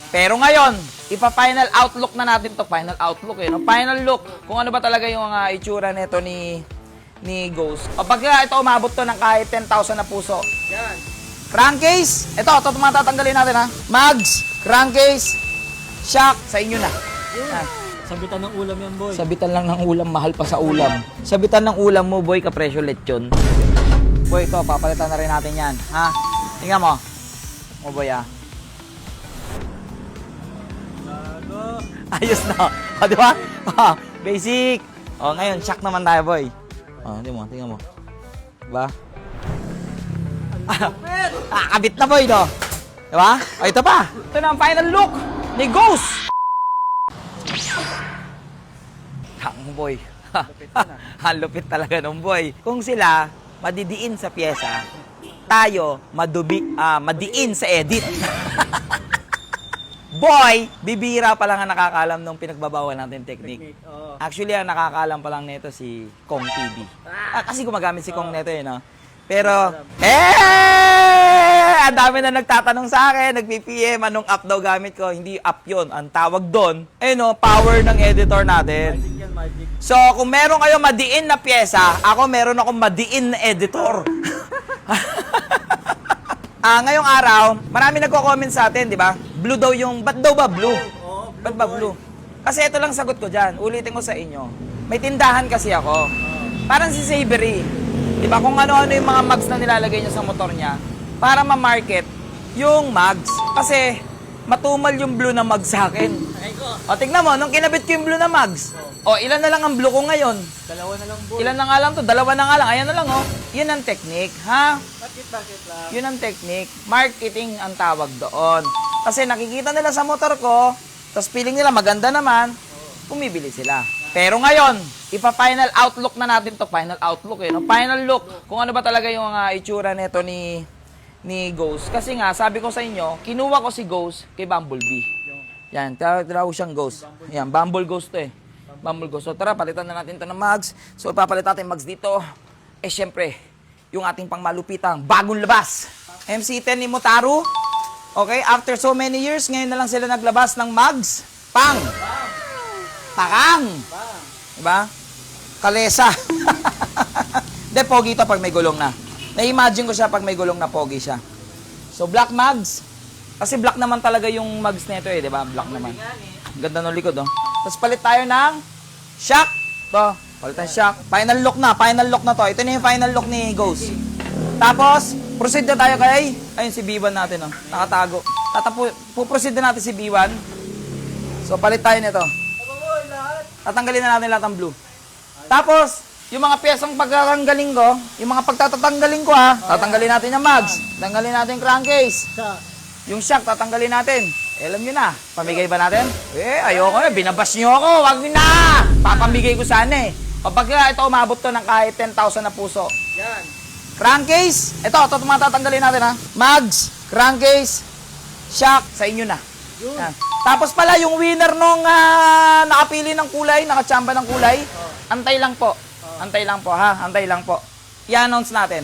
Pero ngayon, ipa-final outlook na natin to. Final outlook eh. No? Final look. Kung ano ba talaga yung itsura nito ni Ghost. O pagka ito umabot to ng kahit 10,000 na puso. Yan. Crankcase. Ito matatanggalin natin ha. Mags, crankcase, shock, sa inyo na. Ah. Sabitan ng ulam yan, boy. Sabitan lang ng ulam, mahal pa sa ulam. Sabitan ng ulam mo, boy, kapresyo lechon. Boy, ito, papalitan na rin natin yan. Ha? Tingnan mo. O, boy, ha? Gago. Ayos na. O, di ba? O, basic. O, ngayon, shock naman tayo, boy. O, tingnan mo. Diba? Kabit na, boy, no? Diba? O, ito pa. Ito na ang final look ni Ghost. Ang boy. Ang lupit talaga nung boy. Kung sila madidiin sa pyesa, tayo madiin sa edit. Boy, bibira pa lang ang nakakalam ng pinagbabawal natin technique. Actually, ang nakakalam pa lang nito si Kong TV. Kasi gumagamit si Kong nito no? Pero, ang dami na nagtatanong sa akin, nag-PPM, anong app daw gamit ko. Hindi app yon, ang tawag doon, power ng editor natin. Magic yan, magic. So, kung meron kayo madiin na pyesa, meron akong madiin na editor. Ngayong araw, marami nagko-comment sa atin, di ba? Blue daw yung, ba't daw ba blue? Oo, Ba't ba blue? Kasi ito lang sagot ko dyan, ulitin ko sa inyo. May tindahan kasi ako. Parang si Savory. Di ba? Kung ano-ano yung mga mugs na nilalagay niya sa motor niya para ma-market yung mugs. Kasi matumal yung blue na mug sa akin. Ay ko. O, tignan mo, nung kinabit ko yung blue na mugs. O, ilan na lang ang blue ko ngayon? Dalawa na lang, boy. Ilan na nga lang to? Dalawa na nga lang. Ayan na lang, oh. Yun ang technique, ha? Bakit lang? Yun ang technique. Marketing ang tawag doon. Kasi nakikita nila sa motor ko, tapos feeling nila maganda naman, bumibili sila. Pero ngayon, ipa-final outlook na natin to. Final outlook eh. No? Final look. Kung ano ba talaga yung itsura nito ni Ghost. Kasi nga, sabi ko sa inyo, kinuha ko si Ghost kay Bumblebee. Yan, tawag siyang Ghost. Yan, Bumble Ghost to eh. Bumble Ghost. So tara, palitan na natin to ng mugs. So ipapalit natin mugs dito. Syempre, yung ating pangmalupitang bagong labas. MC10 ni Motaro. Okay, after so many years, ngayon na lang sila naglabas ng mugs. Pang! Takang! Diba? Kalesa. De, pogi ito pag may gulong na. Na-imagine ko siya pag may gulong na pogi siya. So, black mugs. Kasi black naman talaga yung mugs nito eh, diba? Black naman. Ganda ng likod, oh. Tapos palit tayo ng shock. Ito, palitan shock. Final look na to. Ito na yung final look ni Ghost. Tapos, proceed na tayo kay, ayun si B1 natin, oh. Nakatago. Puproceed na natin si B1. So, palit tayo nito. Tatanggalin na natin lahat ng blue. Tapos, yung mga piyesang pagtatanggalin ko, yung mga pagtatanggalin ko tatanggalin natin yung mugs. Tatanggalin natin yung crankcase. Yung shock, tatanggalin natin. Alam nyo na, pamigay ba natin? Ayoko na, binabas nyo ako, wag nyo na! Papamigay ko sana eh. O pagka ito umabot to ng kahit 10,000 na puso. Yan. Crankcase, ito matatanggalin natin mugs, crankcase, shock, sa inyo na. Yan. Tapos pala yung winner nung nakapili ng kulay, nakachamba ng kulay, antay lang po. Antay lang po ha, antay lang po. I-announce natin.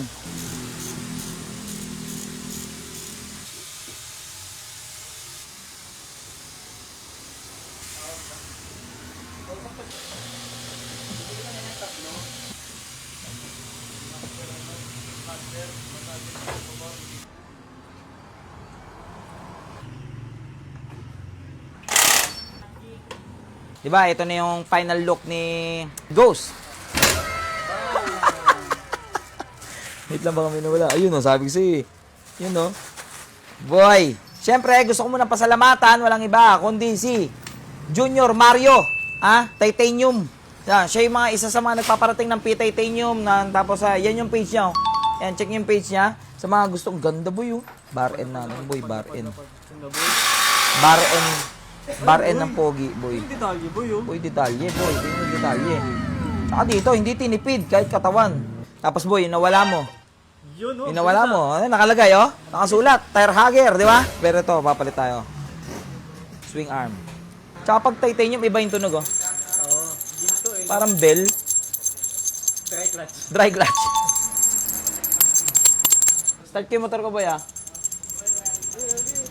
Diba, ito na yung final look ni Ghost. Wait lang baka may nawala. Ayun o, sabi ko sa'yo. Yun o. Boy, syempre gusto ko muna pasalamatan, walang iba, kundi si Junior Mario. Titanium. Yan, siya yung isa sa mga nagpaparating ng P-Titanium. Tapos yan yung page niya. Yan, check yung page niya. Sa mga gustong ganda boy. Bar N na boy, Bar N. Bar N ng pogi, boy. Yung detalye, boy, oh. Boy, detalye, boy. Tingnan yung detalye. Saka dito, hindi tinipid kahit katawan. Tapos, boy, nawala mo. Yun, oh. Inawala mo. Nakalagay, oh. Nakasulat. Tire hugger, di ba? Pero ito, papalit tayo. Swing arm. Tsaka pag titanium, iba yung tunog, oh. Oo. Ginto, eh. Parang bell. Dry clutch. Dry clutch. Start ko yung motor ko, boy, ah.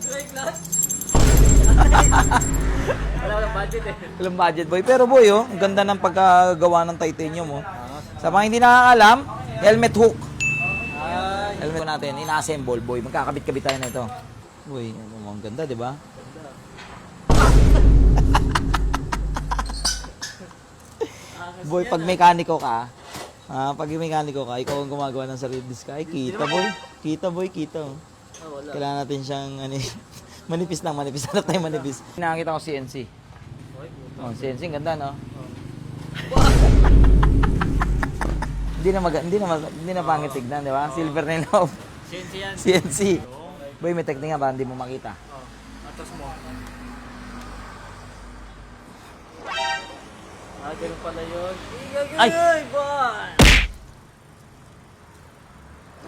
Dry clutch? Wala ko ng budget eh. Walang budget, boy. Pero, boy, oh, ang ganda ng pagkagawa ng titanium, oh. Sa mga hindi nakakalam, helmet hook. Helmet natin, ina-assemble, boy. Magkakabit-kabit tayo na ito. Boy, ang ganda, di ba? Boy, pag mekaniko ka, ikaw ang gumagawa ng sarili disc. Ay, kita, boy. Kita, boy, kita. Oh. Wala. Kailangan natin siyang, manipis lang, manipis. Hanap tayo manipis. Nakakita ko CNC. Oh, CNC, ang ganda, no? Hindi na pangit tignan, di ba? Silver na yung loob. CNC yan. CNC. Boy, may technique nga ba? Hindi mo makita. Atas mo. Ganun pala yun. Ay! Boy!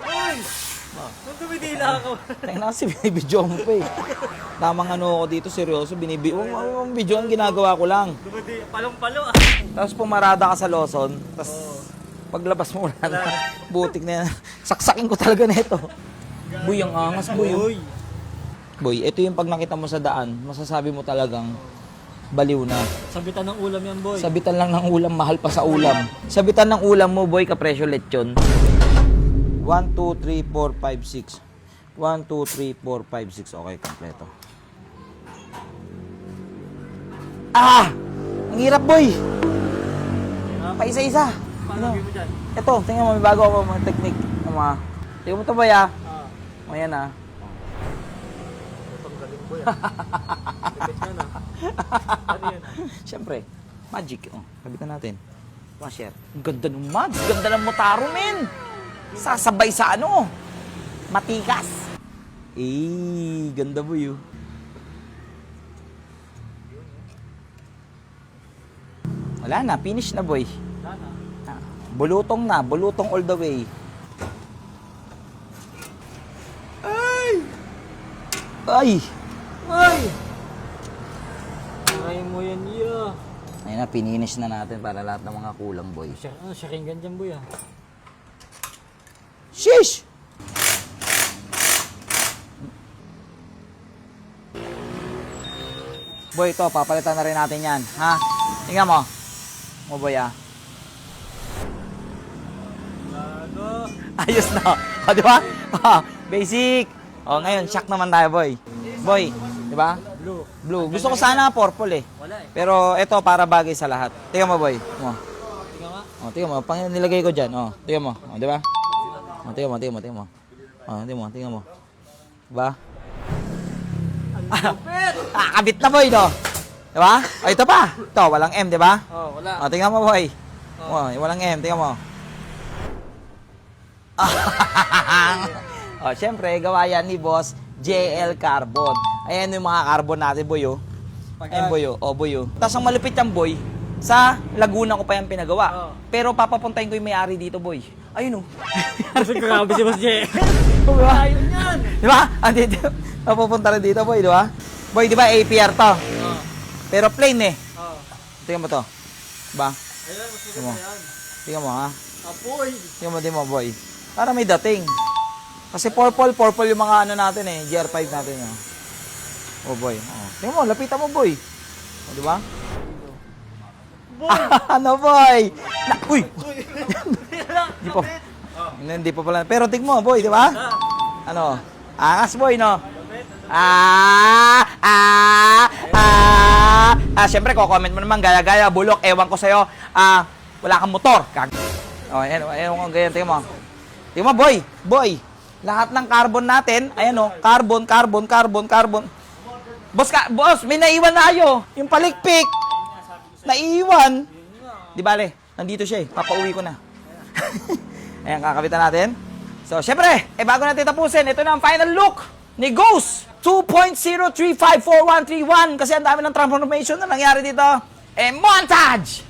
Uy! Nung dumidila ako. Tingnan kasi binibidyo mo pa eh. Tamang ano ako dito, seryoso. Ang video ang ginagawa ko lang. Palong-palo ah. Tapos pumarada ka sa Lawson. Tapos paglabas mo wala na. Butik na yan. Saksakin ko talaga na ito. Boy, ang angas, boy. Oh. Boy, ito yung pag nakita mo sa daan, masasabi mo talagang baliw na. Sabitan ng ulam yan, boy. Sabitan lang ng ulam, mahal pa sa ulam. Sabitan ng ulam mo, boy, kapresyo lechon. 1, 2, 3, 4, 5, 6. 1, 2, 3, 4, 5, 6. Okay, kompleto. Ah! Ang hirap, boy! Paisa-isa. Paano gawin mo dyan? Ito, tingnan mo, may bago ako mga technique. Tingnan mo ito, boy, ah. Ayan, ah. Itong galing, boy ah. Lipit na na. Ano yan? Siyempre, magic. Oh, kabitan natin. Washer. Ang ganda ng mags. Ganda ng motaro, men. Sasabay sa ano. Matikas. Eh, ganda boy. Oh. Wala na, finish na boy. Sana. Bulutong na, bulutong all the way. Ay! Ay! Ay! Try mo yan, yeah. Ayun na, finish na natin para lahat ng mga kulang boy. Sharingan dyan, boy ah. Sheesh! Boy, ito, papalitan na rin natin yan. Ha? Tingnan mo. O boy, ah. Gago. Ayos na. O, di ba? O, basic. O, ngayon, shock naman tayo, boy. Boy, di ba? Blue. Blue. Gusto ko sana purple eh. Wala eh. Pero ito, para bagay sa lahat. Tingnan mo, boy. Mo. Tingnan nga. O, tingnan mo. Pang nilagay ko dyan. O, tingnan mo. O, di ba? O, tingnan mo, tingnan mo, tingnan mo. O, tingnan mo, tingnan mo. Diba? Kabit na, boy, no? Diba? O, ito pa. Ito, walang M, di ba? Oh, wala. O, tingnan mo, boy. O, walang M. Tingnan mo. O, syempre, gawa yan ni Boss JL Carbon. Ayan yung mga carbon natin, boy, oh. Ayan, boy, oh. O, boy, oh. Tapos ang malupit yan, boy, sa Laguna ko pa yan pinagawa. Oh. Pero papapuntahin ko yung may-ari dito, boy. Ayun, oh. Kasi grabe si Boss J. Diba? Ayun yan. Di ba? Andito. Papupunta rin dito, boy, di ba? Boy, di ba, APR to? Oh. Pero plain, eh. Oh. Tingnan mo to. Diba? Ayun, mas Tingnan mo. maganda yan. Tingnan mo, ha? Apoy. Tingnan mo, boy. Para may dating. Kasi purple yung mga ano natin, eh. GR5 natin, eh. Oh, boy. Oh. Tingnan mo, lapitan mo, boy. O, di ba? Boy. Ano, boy? Uy! Hindi pa. Oh. Hindi pa pala. Pero tingnan mo, boy, di ba? Ano? Angas, boy, no? Siyempre, ko-comment mo naman, gaya-gaya, bulok, ewan ko sa'yo, wala kang motor. Oh, ayan, kung ganyan, tingnan mo. Tingnan mo, boy, lahat ng carbon natin, ayan o, carbon. Boss, may naiwan na kayo. Yung palikpik, naiwan. Di bale, nandito siya eh, papauwi ko na. Ayan, kakabitan natin. So, syempre, bago natin tapusin, ito na ang final look ni Ghost 2.0354131 kasi ang dami ng transformation na nangyari dito. Montage!